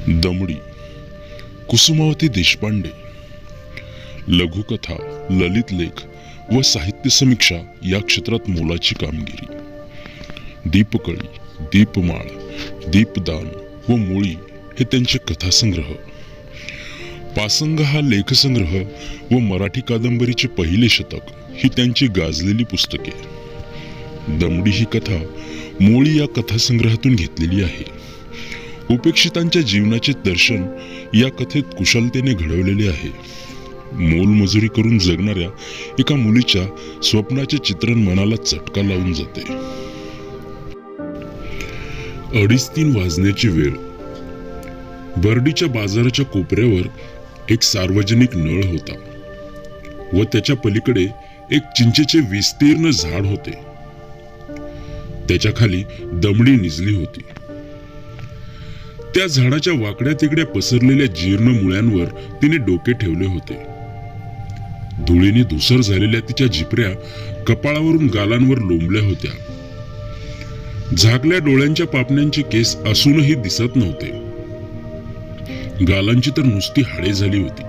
दमडी, कुसुमावती देशपांडे. लघुकथा, ललित लेख व साहित्य समीक्षा या क्षेत्रात मोलाची कामगिरी. दीपकळी, दीपमाळ, दीपदान व मुळी हे त्यांचे कथासंग्रह. पासंग हा लेखसंग्रह व मराठी कादंबरीचे पहिले शतक ही त्यांची गाजलेली पुस्तके. दमडी ही कथा मोळी या कथासंग्रहातून घेतलेली आहे. उपेक्षितांच्या जीवनाचे दर्शन या कथेत कुशलतेने घडवलेले आहे. मोलमजुरी करून जगणाऱ्या एका मुलीच्या स्वप्नाचे चित्रण मनाला चटका लावून जाते. 2:30 वाजण्याची वेळ. बर्डीच्या बाजाराच्या कोपऱ्यावर एक सार्वजनिक नळ होता व त्याच्या पलीकडे एक चिंचेचे विस्तीर्ण झाड होते. त्याच्या खाली दमडी निजली होती. त्या झाडाच्या वाकड्या तिकड्या पसरलेल्या जीर्ण मुळ्यांवर तिने डोके ठेवले होते. धुळीने धुसर झालेल्या तिच्या झिपऱ्या कपाळावरून गालांवर लोंबल्या होत्या. झाकल्या डोळ्यांच्या पापण्यांचे केस असूनही दिसत नव्हते. गालांची तर नुसती हाडे झाली होती.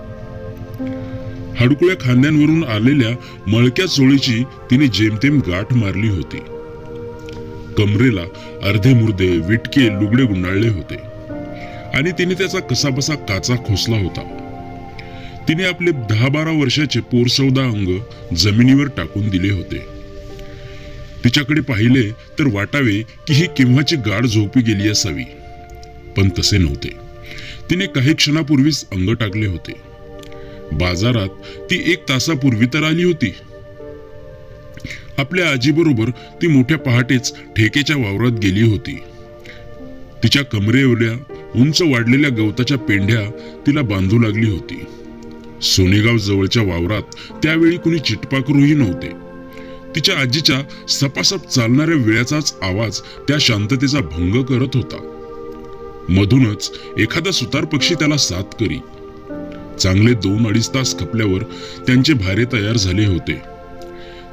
हडकुळ्या खांद्यांवरून आलेल्या मळक्या चोळीची तिने जेमतेम गाठ मारली होती. कमरेला अर्धे मुर्दे विटके लुगडे गुंडाळले होते आणि तिने त्याचा कसाबसा काचा खोसला होता. तिने आपले 10-12 वर्षाचे पोरसौदा अंग जमिनीवर टाकून दिले होते. तिच्याकडे पाहिले तर वाटावे की ही केव्हाची गाढ झोपी गेली असावी, पण तसे नव्हते. तिने काही क्षणापूर्वीच अंग टाकले होते. बाजारात ती 1 तासापूर्वी तर आली होती. आपल्या आजीबरोबर ती मोठ्या पहाटेच ठेकेच्या वावरात गेली होती. तिच्या कमरेवल्या उंच वाढलेल्या गवताच्या पेंढ्या तिला बांधू लागली होती. सोनेगाव जवळच्या वावरात त्यावेळी कुणी चिटपाखरूही नव्हते. तिच्या आजीच्या सपासप चालणाऱ्या वेळाचाच आवाज त्या शांततेचा भंग करत होता. मधूनच एखादा सुतार पक्षी त्याला साथ करी. चांगले 2-2.5 तास खपल्यावर त्यांचे भारे तयार झाले होते.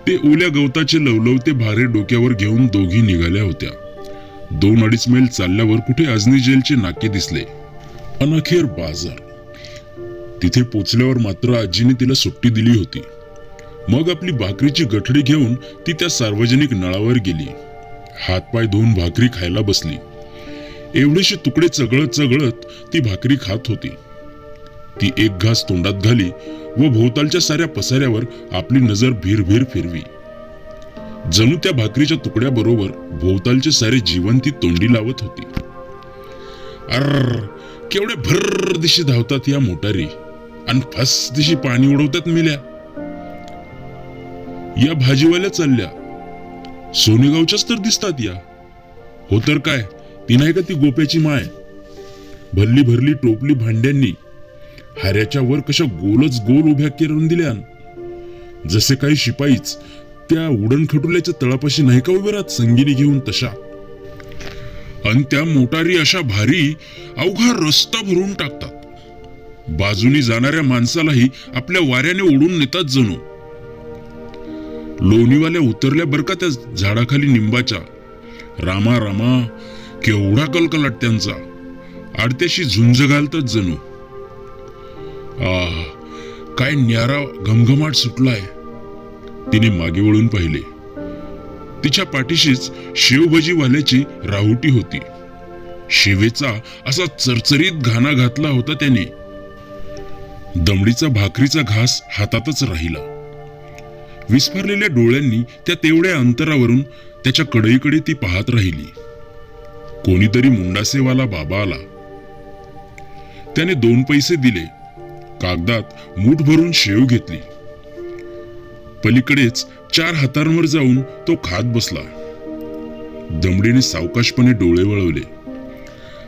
ते ओल्या गवताचे लवलवते भारे डोक्यावर घेऊन दोघी निघाल्या होत्या. 2-2.5 मैल चालल्यावर कुठे अजनी जेलचे नाके दिसले. अनखेर बाजार. तिथे पोचल्यावर मात्र आजीने तिला सुट्टी दिली होती. मग आपली भाकरीची गठडी घेऊन ती त्या सार्वजनिक नळावर गेली. हातपाय धुवून भाकरी खायला बसली. एवढेशे तुकडे चगळत चगळत ती भाकरी खात होती. ती एक घास तोंडात घाली व भोवतालच्या साऱ्या पसाऱ्यावर आपली नजर भीरभीर फिरवी. जणू त्या भाकरीच्या तुकड्या बरोबर भोवतालचे सारे जीवन ती तोंडी लावत होती. अर्र, केवढ्या भर दिशी धावतात या मोटारी आणि फस दिशी पाणी उडवतात मेल्या. या भाजीवाल्या चालल्या सोनेगावच्याच तर दिसतात या. हो तर काय, ती नाही का ती गोप्याची माय. भरली भरली टोपली भांड्यांनी हाऱ्याच्या वर कशा गोलच गोल उभ्या करून दिल्या. जसे काही शिपाईच त्या उडण खटुल्याच्या तळापाशी नाही का उभे राहत संगीनी घेऊन तशा. आणि त्या मोटारी अशा भारी अवघा रस्ता भरून टाकतात. बाजूनी जाणाऱ्या माणसालाही आपल्या वाऱ्याने ओढून नेतात जणू. लोणीवाल्या उतरल्या बर का त्या झाडाखाली निंबाच्या. रामा रामा, केवढा कलकलाट त्यांचा. आडत्याशी झुंज घालतात जणू. काय न्यारा घमघमाट सुटलाय. तिने मागे वळून पाहिले. तिच्या पाठीशीच शेवभजीवाल्याची राहुटी होती. शेवेचा असा चरचरीत घाणा घातला होता त्याने. दमडीचा भाकरीचा घास हातातच राहिला. विस्फारलेल्या डोळ्यांनी त्या तेवढ्या अंतरावरून त्याच्या कडईकडे ती पाहत राहिली. कोणीतरी मुंडासेवाला बाबा आला. त्याने 2 पैसे दिले. कागदात मूठ भरून शेव घेतली. पलीकडेच 4 हातांवर जाऊन तो खात बसला. दमडीने सावकाशपणे डोळे वळवले.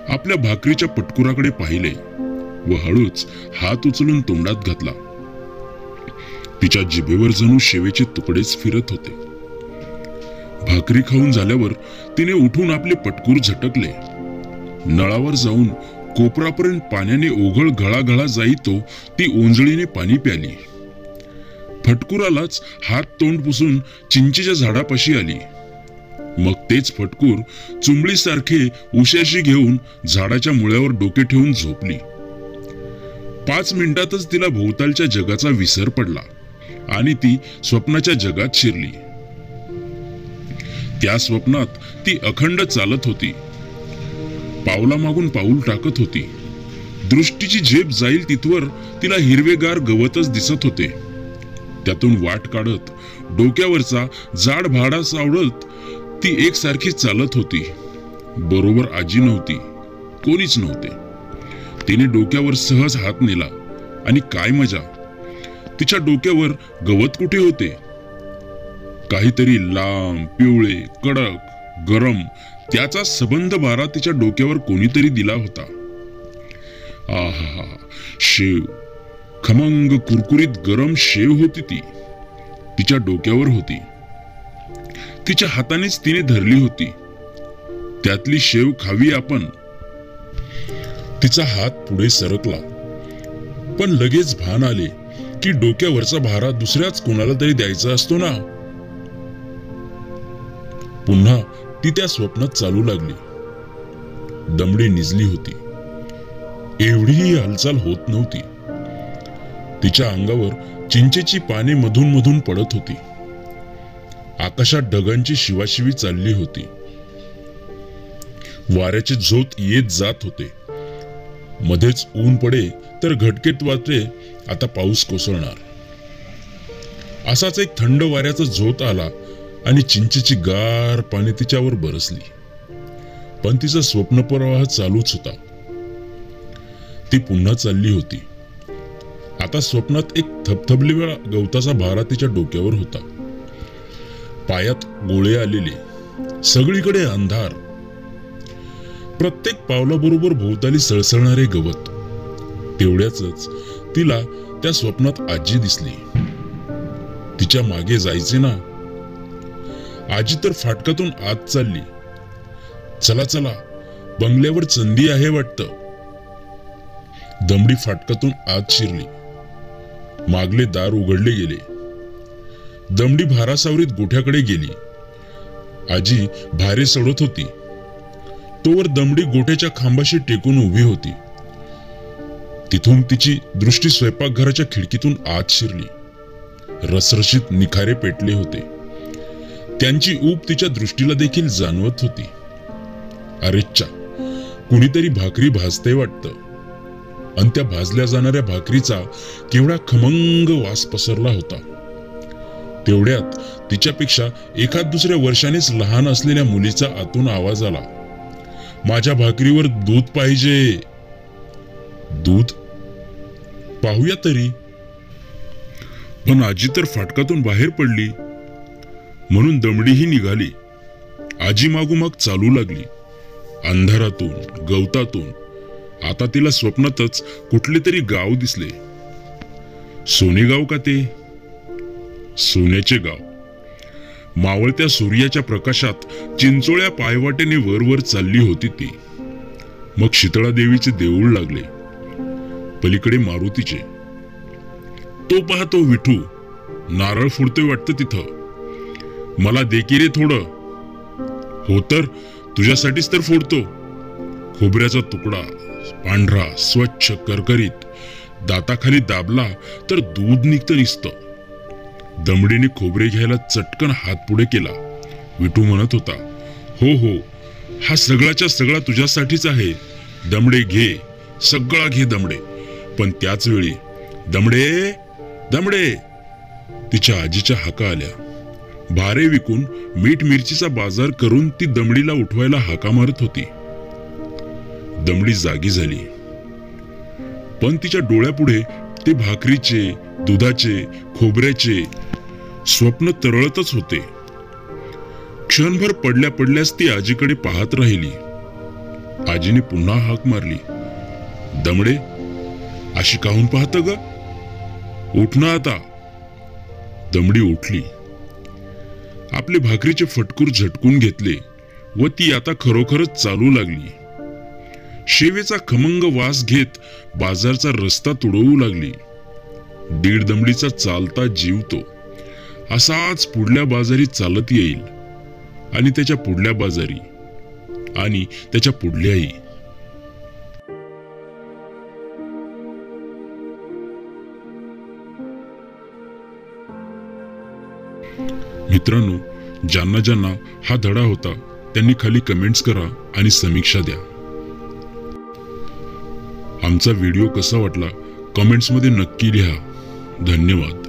आपल्या भाकरीच्या पटकुराकडे पाहिले व हळूच हात उचलून तोंडात घातला. तिच्या जिभेवर जणू शेवेचे तुकडेच फिरत होते. भाकरी खाऊन झाल्यावर तिने उठून आपले पटकूर झटकले. नळावर जाऊन कोपरापर्यंत पाण्याने ओघळ घळाघळा जाईतो ती ओंजळीने पाणी प्याली. फटकुरालाच हात तोंड पुसून चिंचेच्या झाडापाशी आली. मग तेच फटकूर चुंबळीसारखे उशाशी घेऊन झाडाच्या मुळ्यावर डोके ठेवून झोपली. 5 मिनिटातच तिला भोवतालच्या जगाचा विसर पडला आणि ती स्वप्नाच्या जगात शिरली. त्या स्वप्नात ती अखंड चालत होती. पावलामागून पाऊल टाकत होती. दृष्टीची झेप जाईल तिथवर तिला हिरवेगार गवतच दिसत होते. त्यातून वाट काढत डोक्यावरचा जाड भाडा सावळत ती एकसारखी चालत होती. बरोबर आजी नव्हती, कोणीच नव्हते. तिने डोक्यावर सहज हात नेला आणि काय मजा, तिच्या डोक्यावर गवत कुठे होते? काहीतरी लांब, पिवळे, कडक, गरम त्याचा सबंध बारा तिच्या डोक्यावर कोणीतरी दिला होता. आहा, शेव, खमंग कुरकुरीत गरम शेव होती ती. तिच्या डोक्यावर होती. तिच्या हातानेच तिने धरली होती. त्यातली शेव खावी आपण. तिचा हात पुढे सरकला, पण लगेच भान आले की डोक्यावरचा भारा दुसऱ्याच कोणाला तरी द्यायचा असतो ना. पुन्हा ती त्या स्वप्नात चालू लागली. दमडी निजली होती. एवढीही हालचाल होत नव्हती. तिच्या अंगावर चिंचेची पाने मधून मधून पडत होती. आकाशात ढगांची शिवाशिवी चालली होती. वाऱ्याचे झोत येत जात होते. मध्येच ऊन पडे तर घटकेत वाटते आता पाऊस कोसळणार. असाच एक थंड वाऱ्याचा झोत आला आणि चिंचेची गार पाने तिच्यावर बरसली. पण तिचा स्वप्नप्रवाह चालूच होता. ती पुन्हा चालली होती. आता स्वप्नात एक थबथबलेला गवताचा भारा तिच्या डोक्यावर होता. पायात गोळे आलेले, सगळीकडे अंधार. प्रत्येक पावलाबरोबर भोवताली सळसळणारे गवत. तेवढ्याच तिला त्या स्वप्नात आजी दिसली. तिच्या मागे जायचे ना. आजी तर फाटकातून आत चालली. चला चला, बंगल्यावर चंदी आहे वाटतं. दमडी फाटकातून आत शिरली. मागले दार उघडले गेले. दमडी भारासावरीत गोठ्याकडे गेली. आजी भारे सोडत होती. तोवर दमडी गोठ्याच्या खांबाशी टेकून उभी होती. तिथून तिची दृष्टी स्वयंपाकघराच्या खिडकीतून आत शिरली. रसरशीत निखारे पेटले होते. त्यांची ऊब तिच्या दृष्टीला देखील जाणवत होती. अरेच्चा, कुणीतरी भाकरी भाजते वाटतं. आणि त्या भाजल्या जाणाऱ्या भाकरीचा केवढा खमंग वास पसरला होता. तेवढ्यात तिच्यापेक्षा एखाद दुसऱ्या वर्षानेच लहान असलेल्या मुलीचा आतून आवाज आला. माझ्या भाकरीवर दूध पाहिजे. दूध? पाहूया तरी. पण आजी तर फाटकातून बाहेर पडली. म्हणून दमडीही निघाली. आजी मागोमाग चालू लागली. अंधारातून, गवतातून. आता तिला स्वप्नातच कुठले तरी गाव दिसले. सोनेगाव का ते? सोन्याचे गाव. मावळत्या सूर्याच्या प्रकाशात चिंचोळ्या पायवाटेने वरवर चालली होती ती. मग शीतळा देवीचे देऊळ लागले. पलीकडे मारुतीचे. तो पाहतो विठू नारळ फोडतोय वाटतं तिथं. मला दे की रे थोडं. हो तर, तुझ्यासाठीच तर फोडतो. खोबऱ्याचा तुकडा, पांढरा, स्वच्छ, करकरीत. दाताखाली दाबला तर दूध निघतं नुसतं. दमडीने खोबरे घ्यायला चटकन हात पुढे केला. विठू म्हणत होता, हो हो, हा सगळाच्या सगळा तुझ्यासाठीच आहे. दमडे घे, सगळा घे दमडे. पण त्याच वेळी दमडे, दमडे, तिच्या आजीच्या हाका आल्या. भारे विकून मीठ मिरचीचा बाजार करून ती दमडीला उठवायला हाका मारत होती. दमडी जागी झाली. पण तिच्या डोळ्यापुढे ते भाकरीचे, दुधाचे, खोबऱ्याचे स्वप्न तरळतच होते. क्षणभर पडल्या पडल्यास ती आजीकडे पाहत राहिली. आजीने पुन्हा हाक मारली. दमडे, अशी काहून पाहत ग? उठ ना आता. दमडी उठली. आपले भाकरीचे फटकूर झटकून घेतले व ती आता खरोखरच चालू लागली. शेवेचा खमंग वास घेत बाजारचा रस्ता तुडवू लागली. दीड दमडीचा चालता जीव तो. असाच पुढल्या बाजारी चालत येईल. आणि त्याच्या पुढल्या बाजारी आणि त्याच्या पुढल्याही. मित्रांनो, ज्यांना हा धडा होता त्यांनी खाली कमेंट्स करा आणि समीक्षा द्या. आमचा व्हिडिओ कसा वाटला कमेंट्स मध्ये नक्की लिहा. धन्यवाद.